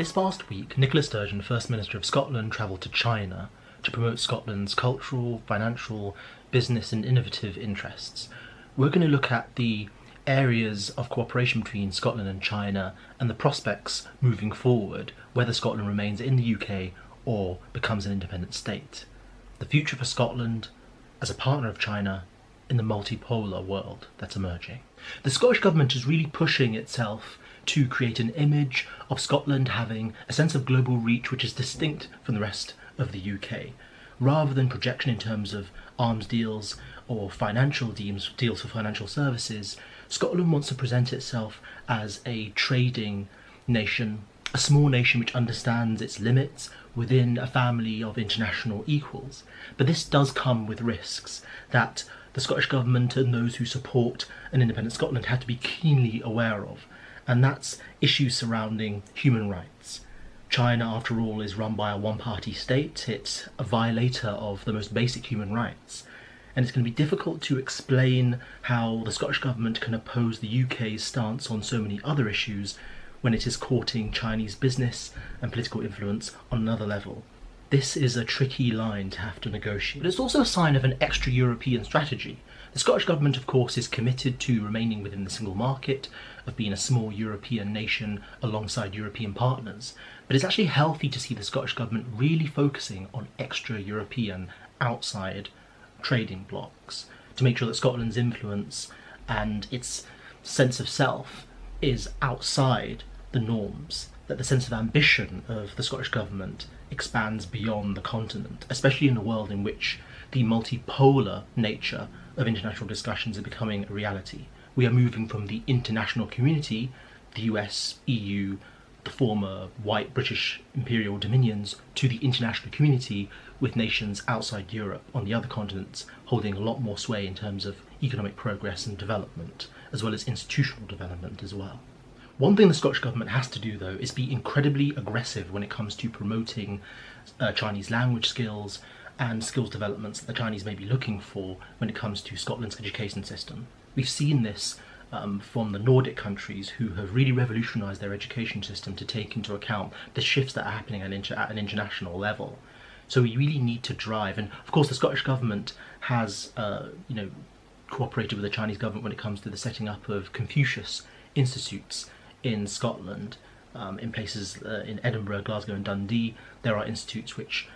This past week, Nicola Sturgeon, First Minister of Scotland, travelled to China to promote Scotland's cultural, financial, business and innovative interests. We're going to look at the areas of cooperation between Scotland and China and the prospects moving forward, whether Scotland remains in the UK or becomes an independent state. The future for Scotland as a partner of China in the multipolar world that's emerging. The Scottish Government is really pushing itself to create an image of Scotland having a sense of global reach which is distinct from the rest of the UK. Rather than projection in terms of arms deals or financial deals for financial services, Scotland wants to present itself as a trading nation, a small nation which understands its limits within a family of international equals. But this does come with risks that the Scottish Government and those who support an independent Scotland have to be keenly aware of, and that's issues surrounding human rights. China, after all, is run by a one-party state. It's a violator of the most basic human rights. And it's going to be difficult to explain how the Scottish Government can oppose the UK's stance on so many other issues when it is courting Chinese business and political influence on another level. This is a tricky line to have to negotiate. But it's also a sign of an extra-European strategy. The Scottish Government, of course, is committed to remaining within the single market, of being a small European nation alongside European partners. But it's actually healthy to see the Scottish Government really focusing on extra-European, outside trading blocs to make sure that Scotland's influence and its sense of self is outside the norms, that the sense of ambition of the Scottish Government expands beyond the continent, especially in a world in which the multipolar nature of international discussions are becoming a reality. We are moving from the international community, the US, EU, the former white British imperial dominions, to the international community with nations outside Europe on the other continents holding a lot more sway in terms of economic progress and development, as well as institutional development as well. One thing the Scottish Government has to do, though, is be incredibly aggressive when it comes to promoting Chinese language skills and skills developments that the Chinese may be looking for when it comes to Scotland's education system. We've seen this from the Nordic countries, who have really revolutionised their education system to take into account the shifts that are happening at an international level. So we really need to drive, and of course the Scottish Government has cooperated with the Chinese government when it comes to the setting up of Confucius institutes in Scotland. In places in Edinburgh, Glasgow and Dundee, there are institutes which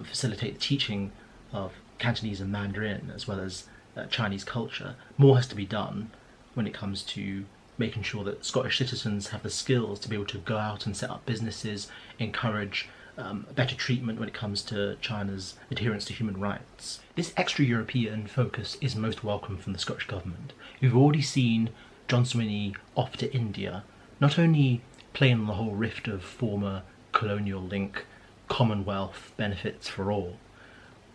facilitate the teaching of Cantonese and Mandarin, as well as Chinese culture. More has to be done when it comes to making sure that Scottish citizens have the skills to be able to go out and set up businesses, encourage better treatment when it comes to China's adherence to human rights. This extra-European focus is most welcome from the Scottish Government. We've already seen J Somynne off to India, not only playing on the whole rift of former colonial link, Commonwealth benefits for all,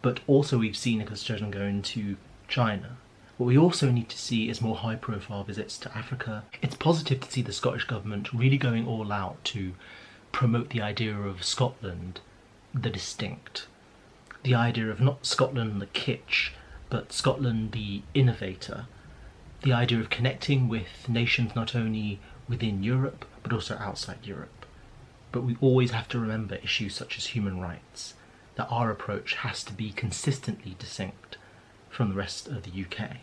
but also we've seen Nicola Sturgeon going to China. What we also need to see is more high-profile visits to Africa. It's positive to see the Scottish Government really going all out to promote the idea of Scotland the distinct. The idea of not Scotland the kitsch, but Scotland the innovator. The idea of connecting with nations not only within Europe, but also outside Europe. But we always have to remember issues such as human rights, that our approach has to be consistently distinct from the rest of the UK.